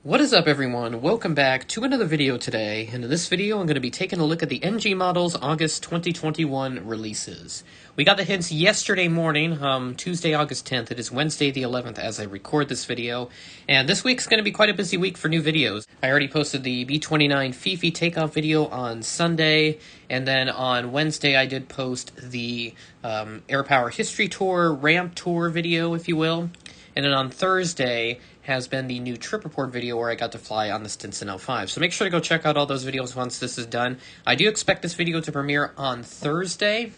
What is up, everyone? Welcome back to another video today, and in this video I'm going to be taking a look at the NG Models August 2021 releases. We got the hints yesterday morning, Tuesday, August 10th. It is Wednesday the 11th as I record this video, and this week's going to be quite a busy week for new videos. I already posted the B29 Fifi takeoff video on Sunday, and then on Wednesday I did post the Air Power History Tour, ramp tour video, if you will. And then on Thursday has been the new trip report video where I got to fly on the Stinson L5. So make sure to go check out all those videos once this is done. I do expect this video to premiere on Thursday.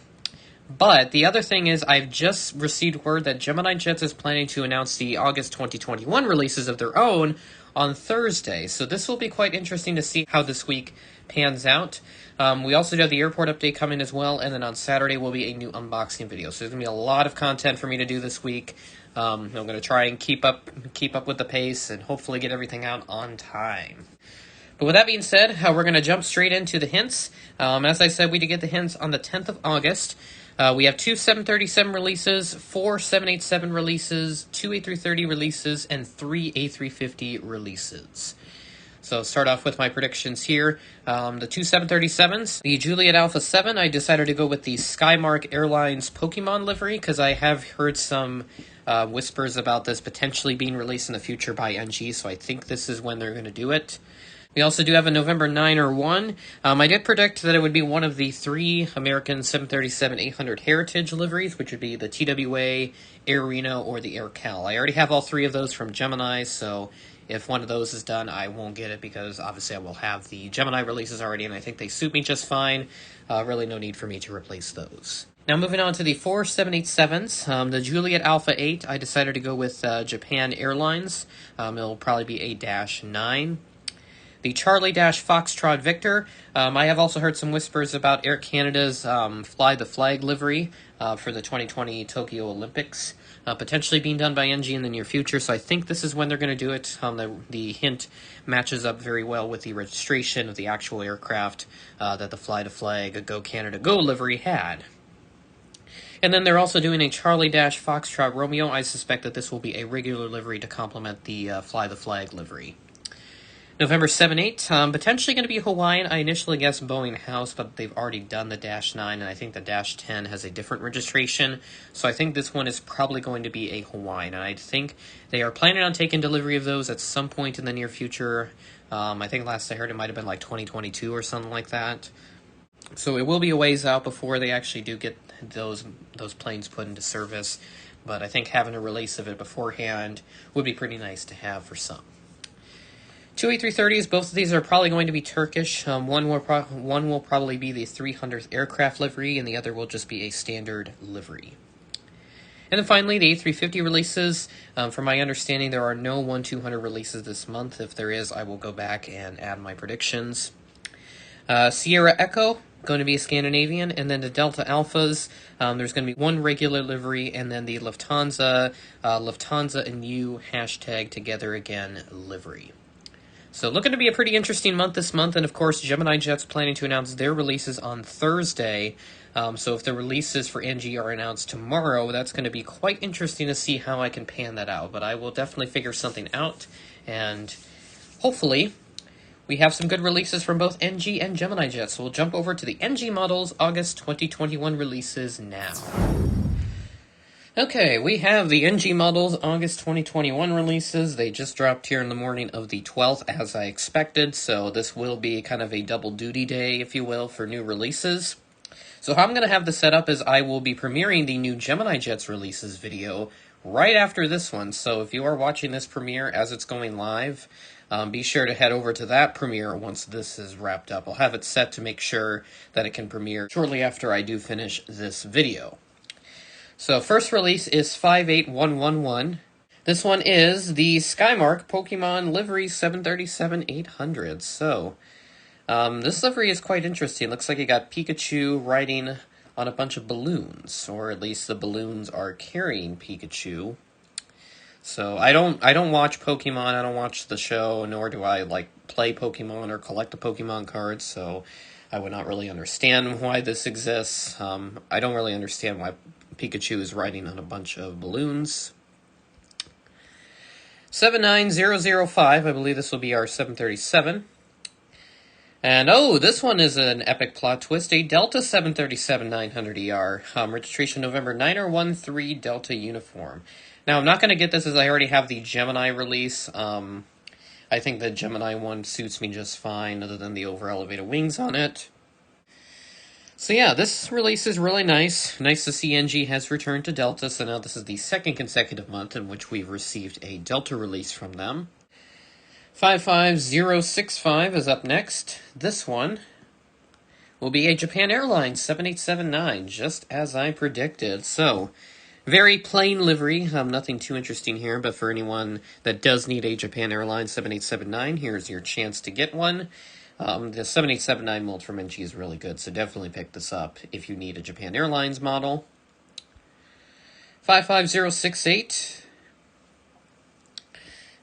But the other thing is I've just received word that Gemini Jets is planning to announce the August 2021 releases of their own on Thursday. So this will be quite interesting to see how this week pans out. We also have the airport update coming as well, and then on Saturday will be a new unboxing video. So there's going to be a lot of content for me to do this week. I'm going to try and keep up with the pace and hopefully get everything out on time. But with that being said, we're going to jump straight into the hints. As I said, we did get the hints on the 10th of August. We have 2 737 releases, 4 787 releases, 2 A330 releases, and 3 A350 releases. So start off with my predictions here. The 2 737s, the Juliet Alpha 7, I decided to go with the Skymark Airlines Pokemon livery because I have heard some whispers about this potentially being released in the future by NG, so I think this is when they're going to do it. We also do have a November 9 1. I did predict that it would be one of the 3 American 737-800 Heritage liveries, which would be the TWA, Air Reno, or the Air Cal. I already have all 3 of those from Gemini, so if one of those is done, I won't get it because obviously I will have the Gemini releases already, and I think they suit me just fine. Really no need for me to replace those. Now moving on to the 4 787s, the Juliet Alpha 8, I decided to go with Japan Airlines. It'll probably be a -9. The Charlie Foxtrot Victor, I have also heard some whispers about Air Canada's Fly the Flag livery for the 2020 Tokyo Olympics, potentially being done by NG in the near future, so I think this is when they're going to do it. The hint matches up very well with the registration of the actual aircraft that the Fly the Flag Go Canada Go livery had. And then they're also doing a Charlie Foxtrot Romeo. I suspect that this will be a regular livery to complement the Fly the Flag livery. November 7-8, potentially going to be Hawaiian. I initially guessed Boeing House, but they've already done the -9, and I think the -10 has a different registration. So I think this one is probably going to be a Hawaiian, and I think they are planning on taking delivery of those at some point in the near future. I think last I heard it might have been like 2022 or something like that. So it will be a ways out before they actually do get those planes put into service, but I think having a release of it beforehand would be pretty nice to have for some. 2 A330s, both of these are probably going to be Turkish. One will probably be the 300th aircraft livery, and the other will just be a standard livery. And then finally, the A350 releases. From my understanding, there are no 1-200 releases this month. If there is, I will go back and add my predictions. Sierra Echo, going to be a Scandinavian, and then the Delta Alphas, there's going to be 1 regular livery, and then the Lufthansa and you #together again livery. So looking to be a pretty interesting month this month, and of course Gemini Jet's planning to announce their releases on Thursday. So if the releases for NG are announced tomorrow, that's going to be quite interesting to see how I can pan that out. But I will definitely figure something out, and hopefully we have some good releases from both NG and Gemini Jet. So we'll jump over to the NG Models August 2021 releases now. Okay, we have the NG Models August 2021 releases. They just dropped here in the morning of the 12th, as I expected, so this will be kind of a double duty day, if you will, for new releases. So how I'm going to have this set up is I will be premiering the new Gemini Jets releases video right after this one, so if you are watching this premiere as it's going live, be sure to head over to that premiere once this is wrapped up. I'll have it set to make sure that it can premiere shortly after I do finish this video. So first release is 58111. This one is the Skymark Pokemon Livery 737-800. So this livery is quite interesting. Looks like you got Pikachu riding on a bunch of balloons, or at least the balloons are carrying Pikachu. So I don't watch Pokemon. I don't watch the show, nor do I play Pokemon or collect the Pokemon cards. So I would not really understand why this exists. I don't really understand why Pikachu is riding on a bunch of balloons. 79005, I believe this will be our 737. And oh, this one is an epic plot twist, a Delta 737-900ER, registration November 9013 Delta uniform. Now, I'm not going to get this as I already have the Gemini release. I think the Gemini one suits me just fine, other than the over-elevated wings on it. So yeah, this release is really nice. Nice to see NG has returned to Delta, so now this is the second consecutive month in which we've received a Delta release from them. 55065 is up next. This one will be a Japan Airlines 7879, just as I predicted. So, very plain livery, nothing too interesting here, but for anyone that does need a Japan Airlines 7879, here's your chance to get one. The 7879 mold from NG is really good, so definitely pick this up if you need a Japan Airlines model. 55068.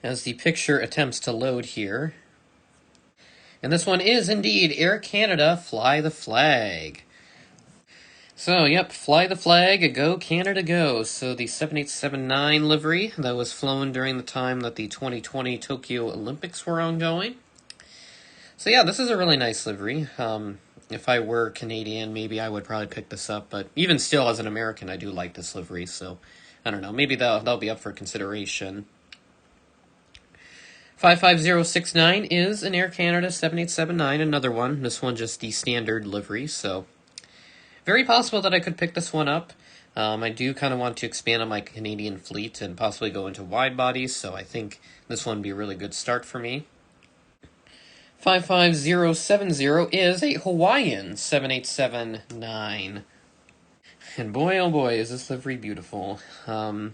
As the picture attempts to load here. And this one is indeed Air Canada Fly the Flag. So, yep, fly the flag, go Canada go. So the 7879 livery that was flown during the time that the 2020 Tokyo Olympics were ongoing. So yeah, this is a really nice livery. If I were Canadian, maybe I would probably pick this up, but even still, as an American, I do like this livery, so I don't know, maybe that'll be up for consideration. 55069 is an Air Canada 7879, another one. This one just the standard livery, so very possible that I could pick this one up. I do kind of want to expand on my Canadian fleet and possibly go into wide bodies, so I think this one would be a really good start for me. 55070 is a Hawaiian 7879. And boy, oh boy, is this livery beautiful. I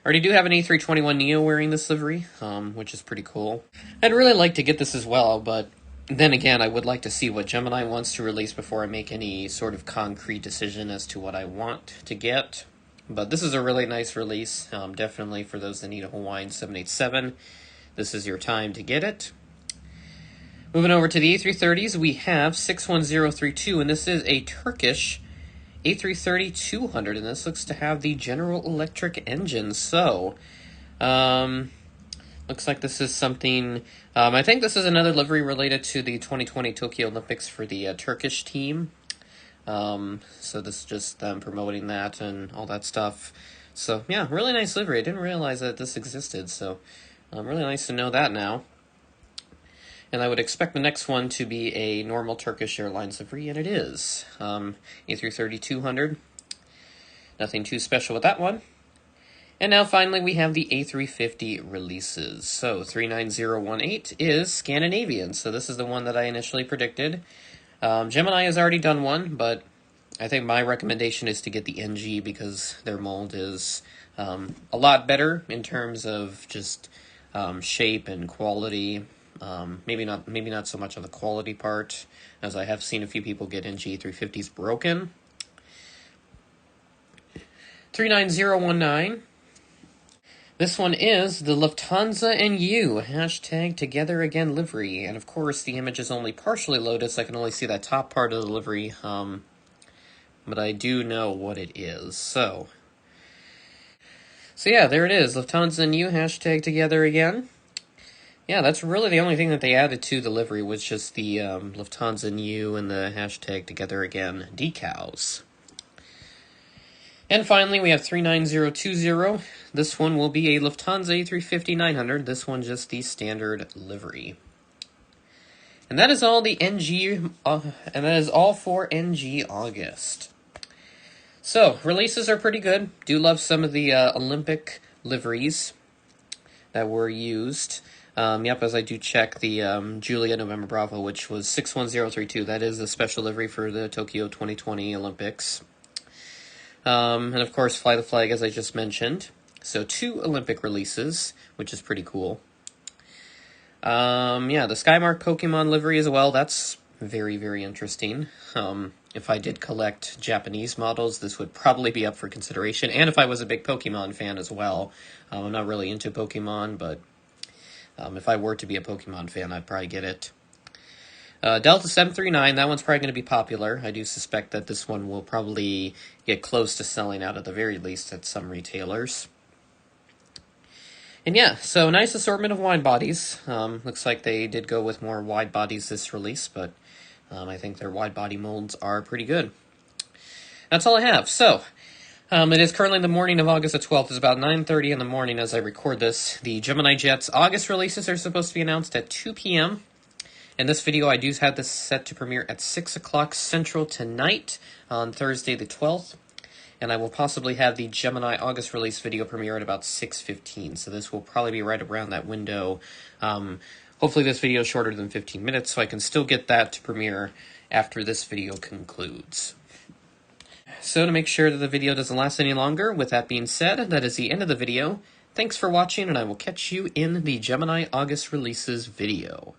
already do have an A321neo wearing this livery, which is pretty cool. I'd really like to get this as well, but then again, I would like to see what Gemini wants to release before I make any sort of concrete decision as to what I want to get. But this is a really nice release, definitely for those that need a Hawaiian 787. This is your time to get it. Moving over to the A330s, we have 61032, and this is a Turkish A330-200, and this looks to have the General Electric engine. So, looks like this is something, I think this is another livery related to the 2020 Tokyo Olympics for the Turkish team. So this is just them promoting that and all that stuff. So yeah, really nice livery. I didn't realize that this existed, so really nice to know that now. And I would expect the next one to be a normal Turkish Airlines livery, and it is. A330-200. Nothing too special with that one. And now finally we have the A350 releases. So 39018 is Scandinavian, so this is the one that I initially predicted. Gemini has already done one, but I think my recommendation is to get the NG because their mold is a lot better in terms of just shape and quality. Maybe not so much on the quality part, as I have seen a few people get NG 350s broken. 39019. This one is the Lufthansa and you hashtag Together Again livery, and of course the image is only partially loaded, so I can only see that top part of the livery. But I do know what it is. So yeah, there it is. Lufthansa and you hashtag Together Again. Yeah, that's really the only thing that they added to the livery was just the Lufthansa and you and the hashtag Together Again decals. And finally, we have 39020. This one will be a Lufthansa A350-900. This one just the standard livery. And that is all the NG, and that is all for NG August. So, releases are pretty good. Do love some of the Olympic liveries that were used. Yep, as I do check the Julia November Bravo, which was 61032. That is the special livery for the Tokyo 2020 Olympics. And of course, Fly the Flag, as I just mentioned. So 2 Olympic releases, which is pretty cool. Yeah, the Skymark Pokemon livery as well. That's very, very interesting. If I did collect Japanese models, this would probably be up for consideration. And if I was a big Pokemon fan as well. I'm not really into Pokemon, but if I were to be a Pokemon fan, I'd probably get it. Delta 739, that one's probably going to be popular. I do suspect that this one will probably get close to selling out at the very least at some retailers. And yeah, so nice assortment of wide bodies. Looks like they did go with more wide bodies this release, but I think their wide body molds are pretty good. That's all I have. So, it is currently the morning of August the 12th. It's about 9:30 in the morning as I record this. The Gemini Jets August releases are supposed to be announced at 2 p.m. In this video, I do have this set to premiere at 6 o'clock Central tonight on Thursday the 12th. And I will possibly have the Gemini August release video premiere at about 6:15. So this will probably be right around that window. Hopefully this video is shorter than 15 minutes, so I can still get that to premiere after this video concludes. So to make sure that the video doesn't last any longer, with that being said, that is the end of the video. Thanks for watching, and I will catch you in the Gemini August releases video.